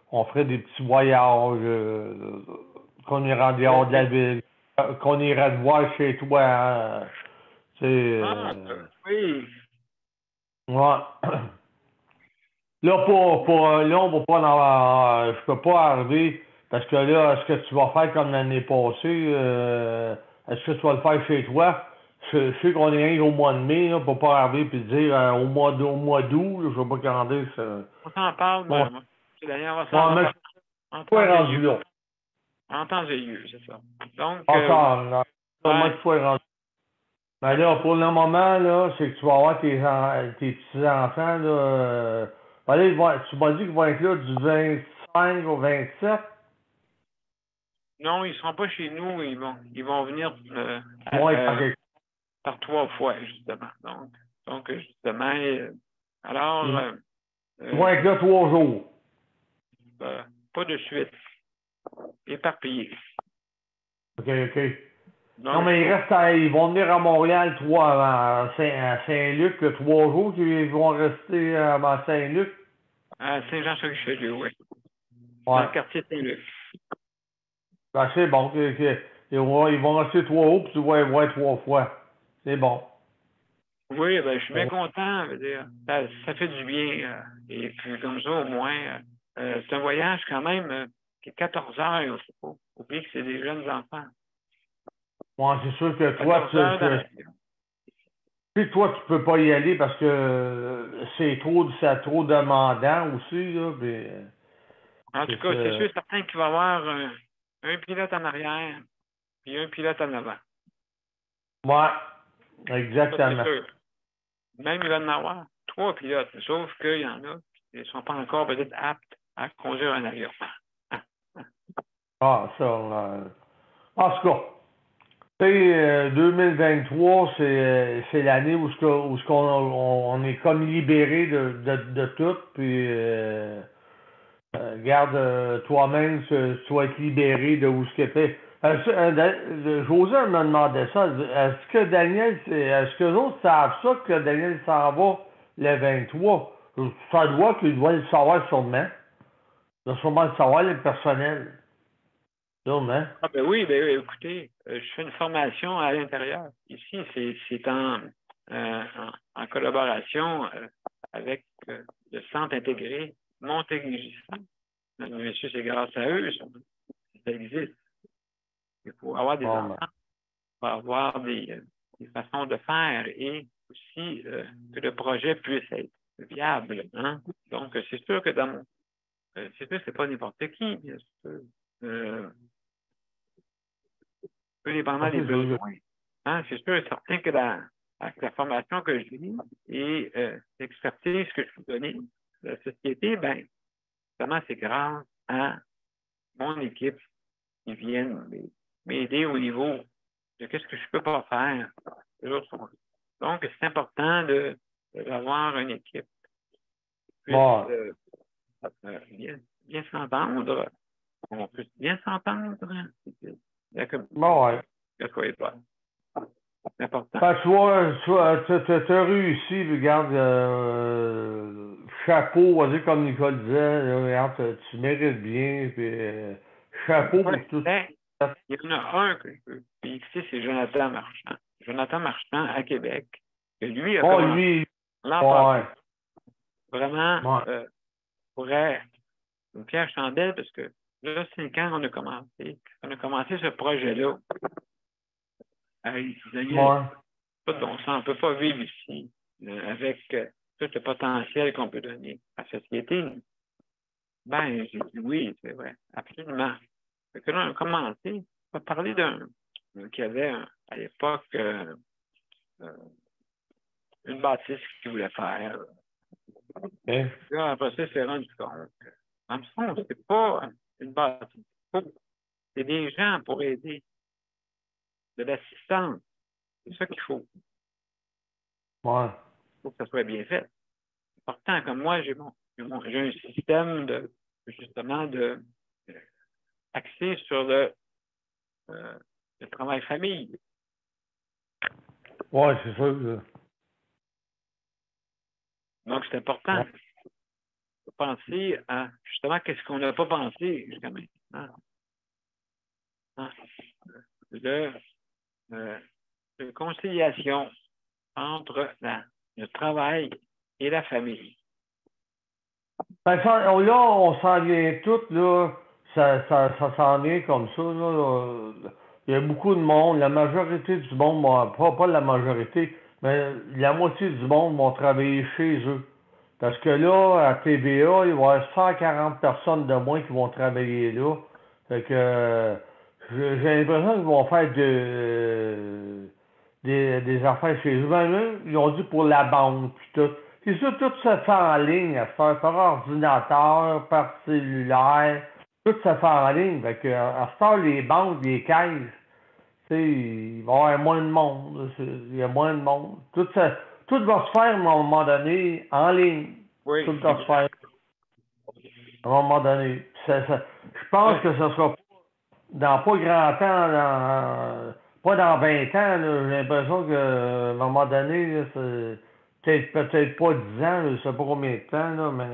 Speaker 6: qu'on ferait des petits voyages, qu'on ira dehors de la ville, qu'on irait te voir chez toi. Hein,
Speaker 1: oui.
Speaker 6: Ouais. Là, on va pas je peux pas arriver parce que là, est-ce que tu vas faire comme l'année passée? Est-ce que tu vas le faire chez toi? Je sais qu'on est rien au mois de mai, là, pour pas arriver et dire au mois d'août, là, je vais pas commander ça.
Speaker 1: On s'en parle,
Speaker 6: bon.
Speaker 1: moi. D'ailleurs, on va s'en parler.
Speaker 6: En
Speaker 1: temps et lieu, c'est ça. Donc,
Speaker 6: moi, il faut rendu. Ben là, pour le moment, là, c'est que tu vas avoir tes petits-enfants, là. Tu m'as dit qu'ils vont être là du 25 au 27?
Speaker 1: Non, ils ne seront pas chez nous. Ils vont venir par 3 fois, justement. Donc justement, alors...
Speaker 6: ils vont être là 3 jours.
Speaker 1: Pas de suite. Éparpillés.
Speaker 6: OK.
Speaker 1: Donc,
Speaker 6: non, mais ils vont venir à Montréal à Saint-Luc, 3 jours, ils vont rester à Saint-Luc.
Speaker 1: À Saint-Jean-sur-Richelieu, oui.
Speaker 6: Ouais.
Speaker 1: Dans le quartier Saint-Luc.
Speaker 6: Ben, c'est bon. Ils vont rester 3 jours, puis tu vas les voir 3 fois. C'est bon.
Speaker 1: Oui, ben, je suis bien content. Ça fait du bien. Et puis, comme ça, au moins, c'est un voyage quand même qui est 14 heures. Il ne faut pas oublier que c'est des jeunes enfants.
Speaker 6: Ouais, c'est sûr que toi, tu peux pas y aller parce que c'est trop demandant aussi, là. Mais,
Speaker 1: en tout cas, c'est sûr certain qu'il va y avoir un pilote en arrière et un pilote en avant.
Speaker 6: Ouais, exactement.
Speaker 1: Ça, même il va y en avoir 3 pilotes, sauf qu'il y en a qui ne sont pas encore peut-être aptes à conduire un avion.
Speaker 6: Ah, ça, en tout cas. 2023, c'est l'année où on est comme libéré de tout, puis regarde, toi-même, tu vas être libéré de où ce que t'es. José me demandait ça. Est-ce que les autres savent ça, que Daniel s'en va le 23? Ça doit qu'ils doivent le savoir sûrement. Ils doivent sûrement le savoir, le personnel. Sûrement.
Speaker 1: Ah ben oui, écoutez, je fais une formation à l'intérieur. Ici, c'est en collaboration avec le Centre intégré Montérégie-Centre. Messieurs, c'est grâce à eux, ça existe. Il faut avoir des enfants, il faut avoir des façons de faire et aussi que le projet puisse être viable. Hein? Donc, c'est sûr que c'est sûr que c'est pas n'importe qui, bien sûr. Tout dépendant des besoins. Hein, c'est sûr et certain que avec la formation que j'ai et l'expertise que je peux donner à la société, ben, vraiment, c'est grâce à mon équipe qui viennent m'aider au niveau de qu'est-ce que je peux pas faire. Donc, c'est important d'avoir une équipe qui puisse bien s'entendre. On peut bien s'entendre.
Speaker 6: Bon,
Speaker 1: C'est important.
Speaker 6: Ben, tu as réussi, regarde, chapeau, on va dire comme Nicole disait, là, regarde, tu mérites bien, puis chapeau pour tout ça.
Speaker 1: Il y en a un que je peux fixer, c'est Jonathan Marchand. Jonathan Marchand à Québec. Que lui a commencé l'an passé. Vraiment, pourrait une pierre chandelle parce que là, c'est quand on a commencé. On a commencé ce projet-là. On ne peut pas vivre ici avec tout le potentiel qu'on peut donner à la société. Ben, j'ai dit oui, c'est vrai, absolument. Fait que là, on a commencé. On va parler qui avait à l'époque une bâtisse qu'il voulait faire. Là, après ça, il s'est rendu compte que, dans le fond, c'est pas une bâtisse. C'est des gens pour aider. De l'assistance. C'est ça qu'il faut. Il faut que ça soit bien fait. C'est important. Comme moi, j'ai un système justement axé sur le travail famille.
Speaker 6: Oui, c'est ça.
Speaker 1: Donc, c'est important de penser à justement qu'est-ce qu'on n'a pas pensé jusqu'à maintenant. De conciliation entre le travail et la famille.
Speaker 6: Ben, là, on s'en vient toutes, là. Ça s'en vient comme ça, là. Il y a beaucoup de monde. La majorité du monde, pas la majorité, mais la moitié du monde vont travailler chez eux. Parce que là, à TVA, il va y avoir 140 personnes de moins qui vont travailler là. Fait que j'ai l'impression qu'ils vont faire des affaires chez eux. Ben, ils ont dit pour la banque puis tout. C'est ça, tout se fait en ligne à faire par ordinateur, par cellulaire. Tout se fait en ligne. Fait que à ce temps, les banques, les caisses, tu sais, il va y avoir moins de monde. Il y a moins de monde. Tout va se faire à un moment donné en ligne.
Speaker 1: Oui.
Speaker 6: Tout va se faire à un moment donné. Je pense que ce sera dans pas grand temps, pas dans 20 ans. J'ai l'impression qu'à un moment donné, là, peut-être pas 10 ans, je ne sais pas combien de temps, là, mais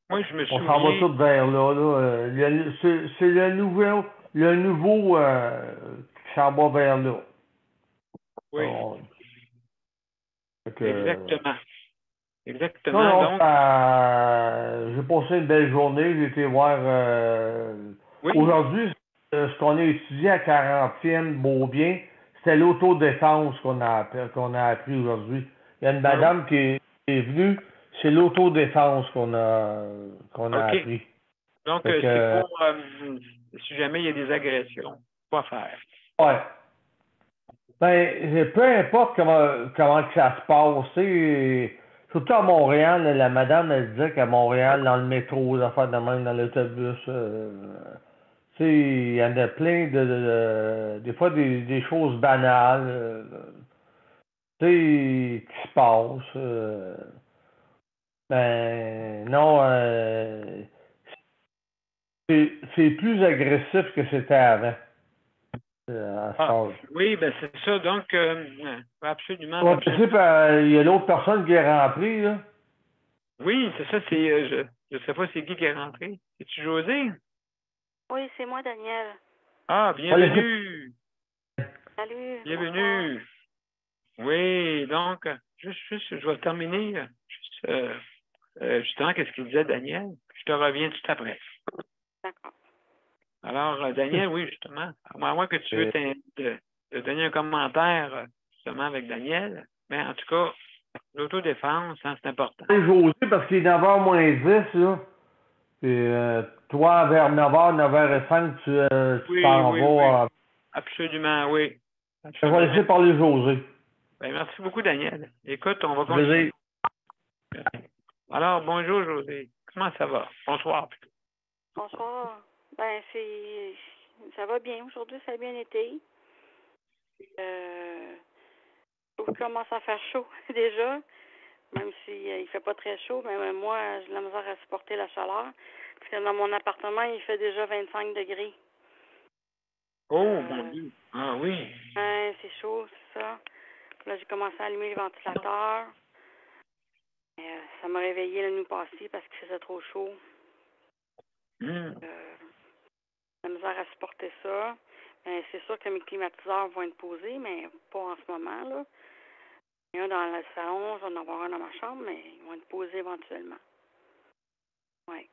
Speaker 1: moi, je me
Speaker 6: on s'en va tout vers là. C'est le nouveau qui s'en va vers là.
Speaker 1: Oui. Exactement. Exactement.
Speaker 6: Donc, j'ai passé une belle journée. J'ai été voir aujourd'hui, ce qu'on a étudié à 40e Beaubien, c'était l'autodéfense qu'on a appris aujourd'hui. Il y a une madame qui est venue, c'est l'autodéfense qu'on a appris.
Speaker 1: Donc, c'est pour si jamais il y a des agressions, quoi faire?
Speaker 6: Ouais. Ben, peu importe comment que ça se passe, surtout à Montréal, la madame, elle disait qu'à Montréal, dans le métro, les affaires de même, dans l'autobus, il y en a plein des fois des choses banales, qui se passent. Ben, non, c'est plus agressif que c'était avant.
Speaker 1: Oui, ben c'est ça. Donc, absolument.
Speaker 6: Ouais, il y a l'autre personne qui est rentrée, là.
Speaker 1: Oui, c'est ça. Je ne sais pas c'est qui est rentré. C'est-tu José?
Speaker 7: Oui, c'est moi, Daniel.
Speaker 1: Ah, bienvenue.
Speaker 7: Salut.
Speaker 1: Bienvenue. Bonsoir. Oui, donc, je vais terminer justement qu'est-ce qu'il disait Daniel. Je te reviens tout après.
Speaker 7: D'accord.
Speaker 1: Alors, Daniel, oui, justement, à moins que tu veux te donner un commentaire justement avec Daniel, mais en tout cas, l'autodéfense, c'est important.
Speaker 6: José, parce qu'il est 9h moins 10, là. Puis, toi, vers 9h, 9h05, tu t'en vas.
Speaker 1: Oui. Absolument, oui.
Speaker 6: Je vais laisser parler José.
Speaker 1: Ben, merci beaucoup, Daniel. Écoute, on va
Speaker 6: Plaisir.
Speaker 1: continuer. Alors, bonjour, José. Comment ça va? Bonsoir, plutôt.
Speaker 7: Bonsoir. Ben, ça va bien. Aujourd'hui, ça a bien été. Il commence à faire chaud déjà, même il fait pas très chaud, mais moi, j'ai de la misère à supporter la chaleur. Parce que dans mon appartement, il fait déjà 25 degrés.
Speaker 1: Oh, mon Dieu. Ah oui.
Speaker 7: Ouais, c'est chaud, c'est ça. Là, j'ai commencé à allumer le ventilateur. Ça m'a réveillée la nuit passée parce qu'il faisait trop chaud. La misère à supporter ça. C'est sûr que mes climatiseurs vont être posés, mais pas en ce moment, là. Il y en a dans le salon, j'en ai avoir un dans ma chambre, mais ils vont être posés éventuellement. Oui.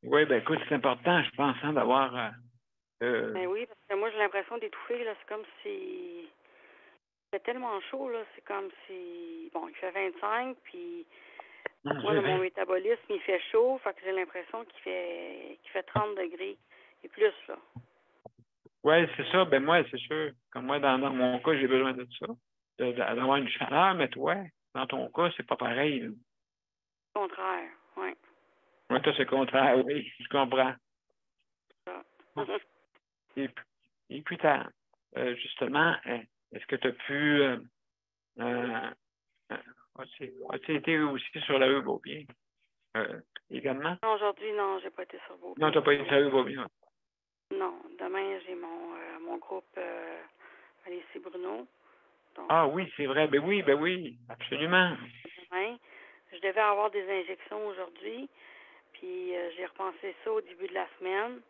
Speaker 1: Oui, ben écoute, c'est important, je pense, hein, d'avoir...
Speaker 7: Ben oui, parce que moi, j'ai l'impression d'étouffer, là. C'est comme si... Il fait tellement chaud, là. C'est comme si... Bon, il fait 25, puis... Moi, là, mon métabolisme, il fait chaud, fait que j'ai l'impression qu'il fait 30 degrés et plus, là.
Speaker 1: Oui, c'est ça. Ben moi, c'est sûr. Comme moi, dans mon cas, j'ai besoin de ça. D'avoir une chaleur, mais toi, dans ton cas, c'est pas pareil. Là.
Speaker 7: Au contraire, oui.
Speaker 1: Moi, toi, c'est le contraire, oui. Je comprends. Et puis tard, justement, est-ce que tu as pu... as-tu été aussi sur la rue Beaubien également?
Speaker 7: Non, aujourd'hui, non, j'ai pas été sur Beaubien.
Speaker 1: Non, tu n'as pas été sur la rue Beaubien.
Speaker 7: Non, demain, j'ai mon groupe à l'IC Bruno. Donc,
Speaker 1: ah oui, c'est vrai. Ben oui, absolument.
Speaker 7: Demain, je devais avoir des injections aujourd'hui, puis j'ai repensé ça au début de la semaine.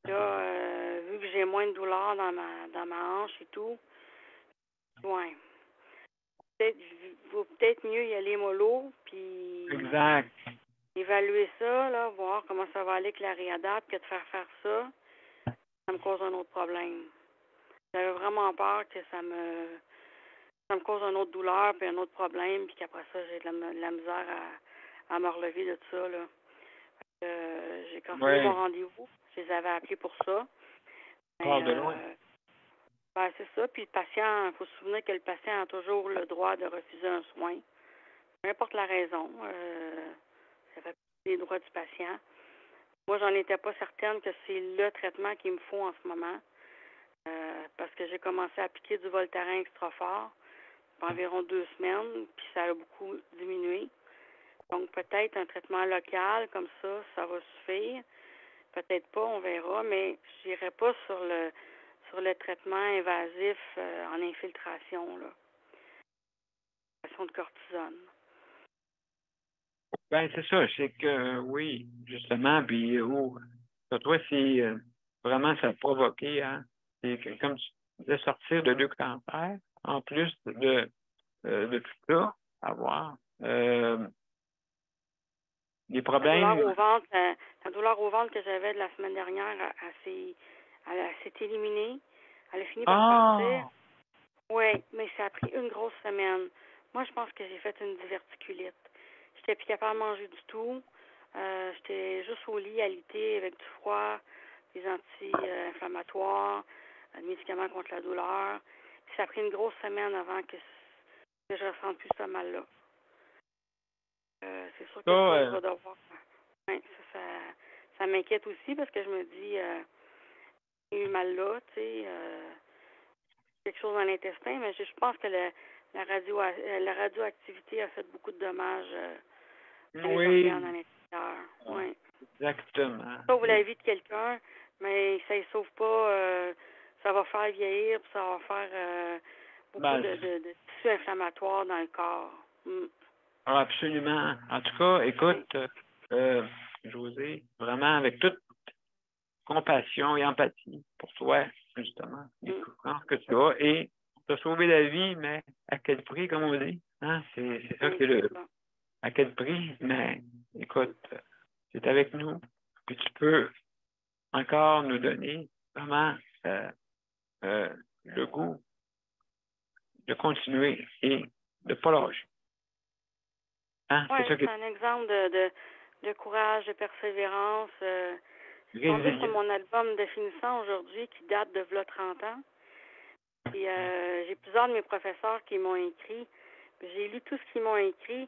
Speaker 7: Là, vu que j'ai moins de douleur dans ma hanche et tout, ouais. Vaut peut-être mieux y aller mollo, puis
Speaker 1: exact.
Speaker 7: Évaluer ça, là, voir comment ça va aller avec la réadapte, que de faire ça, ça me cause un autre problème. J'avais vraiment peur que ça me cause une autre douleur, puis un autre problème, puis qu'après ça, j'ai de la misère à me relever de ça, là. J'ai cancellé mon rendez-vous. Je les avais appelés pour ça.
Speaker 1: De loin.
Speaker 7: Ben, c'est ça. Puis le patient, il faut se souvenir que le patient a toujours le droit de refuser un soin. Peu importe la raison. Ça fait partie des droits du patient. Moi, j'en étais pas certaine que c'est le traitement qu'il me faut en ce moment. Parce que j'ai commencé à appliquer du Voltaren extra fort pour environ 2 semaines, puis ça a beaucoup diminué. Donc, peut-être un traitement local, comme ça va suffire. Peut-être pas, on verra, mais je n'irai pas sur le traitement invasif en infiltration, là. Infiltration de cortisone.
Speaker 1: Ben, c'est ça, c'est que, oui, justement, puis, toi, c'est vraiment, ça a provoqué, hein, c'est que, comme tu disais, sortir de 2 cancers, en plus de tout ça, avoir des problèmes.
Speaker 7: La douleur au ventre que j'avais de la semaine dernière, elle s'est éliminée. Elle a fini par partir. Oui, mais ça a pris une grosse semaine. Moi, je pense que j'ai fait une diverticulite. J'étais plus capable de manger du tout. J'étais juste au lit, alité, avec du froid, des anti-inflammatoires, des médicaments contre la douleur. Puis ça a pris une grosse semaine avant que je ne ressente plus ce mal-là. C'est sûr que je vais devoir. Ouais, ça m'inquiète aussi parce que je me dis, j'ai eu mal là, tu sais, quelque chose dans l'intestin, mais je pense que la radioactivité a fait beaucoup de dommages à les organes à l'intérieur. Oui.
Speaker 1: Exactement.
Speaker 7: Sauve la vie de quelqu'un, mais ça ne sauve pas, ça va faire vieillir, puis ça va faire beaucoup de tissus inflammatoires dans le corps.
Speaker 1: Ah, absolument. En tout cas, écoute, José, vraiment avec toute compassion et empathie pour toi, justement, les souffrances que tu as, et t'as sauvé la vie, mais à quel prix, comme on dit? Hein? C'est ça qui est à quel prix? Mais écoute, c'est avec nous, puis tu peux encore nous donner vraiment le goût de continuer et de ne pas lâcher. Hein?
Speaker 7: Oui, c'est un exemple de courage, de persévérance. Je tombé sur mon album de finissant aujourd'hui qui date de v'là 30 ans. Puis, j'ai plusieurs de mes professeurs qui m'ont écrit. Puis j'ai lu tout ce qu'ils m'ont écrit.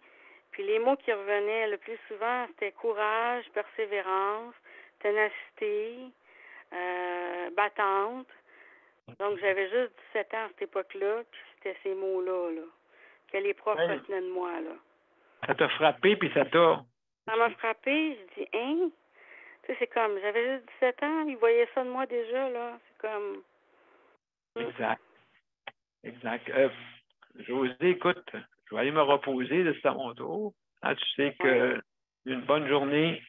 Speaker 7: Puis les mots qui revenaient le plus souvent, c'était courage, persévérance, ténacité, battante. Donc, j'avais juste 17 ans à cette époque-là, puis c'était ces mots-là, là, que les profs retenaient de moi, là.
Speaker 1: Ça t'a frappé, puis ça t'a...
Speaker 7: Ça m'a frappé, je dis, hein? Tu sais, c'est comme, j'avais juste 17 ans, ils voyaient ça de moi déjà, là. C'est comme...
Speaker 1: Exact. Exact. José, écoute, je vais aller me reposer de à mon tour. Ah, tu sais que une bonne journée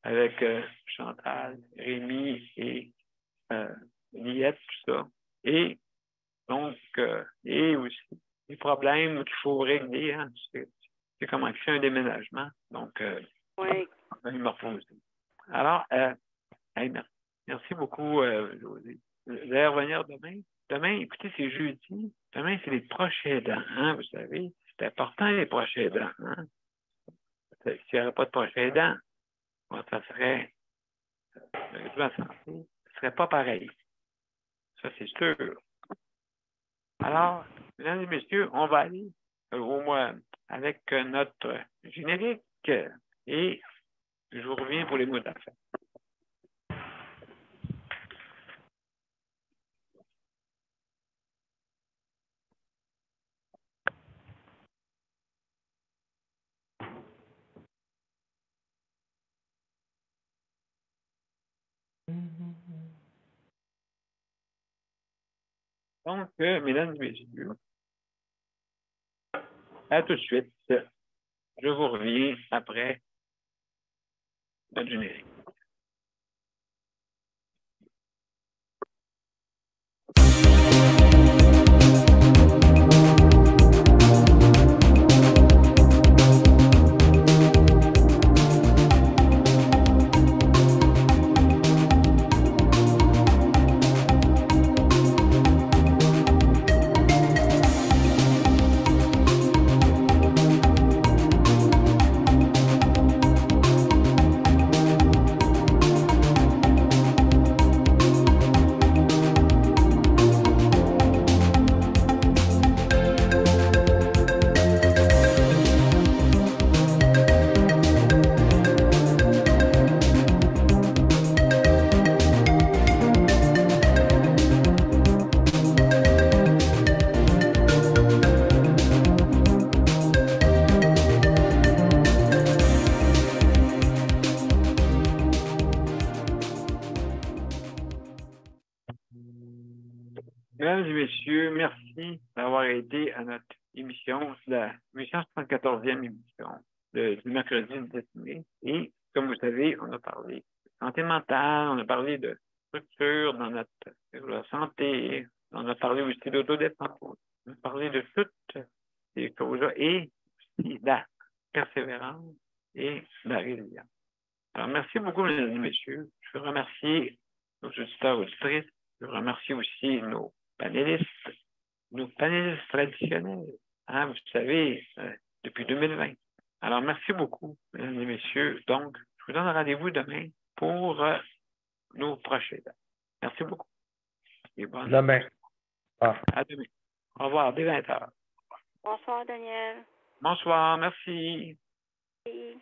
Speaker 1: avec Chantal, Rémi et Liette, tout ça. Et donc, et aussi les problèmes qu'il faut régler. Hein, tu sais comment c'est un déménagement. Donc, je vais me reposer. Alors, merci beaucoup, José. Vous allez revenir demain. Demain, écoutez, c'est jeudi. Demain, c'est les proches aidants, hein, vous savez. C'est important, les proches aidants. Hein? S'il n'y avait pas de proches aidants, ça serait... la santé, ce ne serait pas pareil. Ça, c'est sûr. Alors, mesdames et messieurs, on va aller au moins avec notre générique et je vous reviens pour les mots d'affaires. Donc, mesdames et messieurs, à tout de suite. Je vous reviens après notre générique. Mesdames et messieurs, merci d'avoir été à notre émission, la 874e émission du mercredi 10 mai. Et comme vous savez, on a parlé de santé mentale, on a parlé de structure dans notre santé, on a parlé aussi d'autodéfense, on a parlé de toutes ces choses-là et aussi de la persévérance et de la résilience. Alors, merci beaucoup, mesdames et messieurs. Je veux remercier nos auditeurs et auditrices. Je veux remercier aussi nos panélistes traditionnels, hein, vous savez, depuis 2020. Alors, merci beaucoup, mesdames et messieurs. Donc, je vous donne rendez-vous demain pour nos prochains. Merci beaucoup. Et bonne
Speaker 6: demain.
Speaker 1: À demain. Au revoir, dès 20h.
Speaker 7: Bonsoir, Daniel.
Speaker 1: Bonsoir, merci.
Speaker 7: Oui.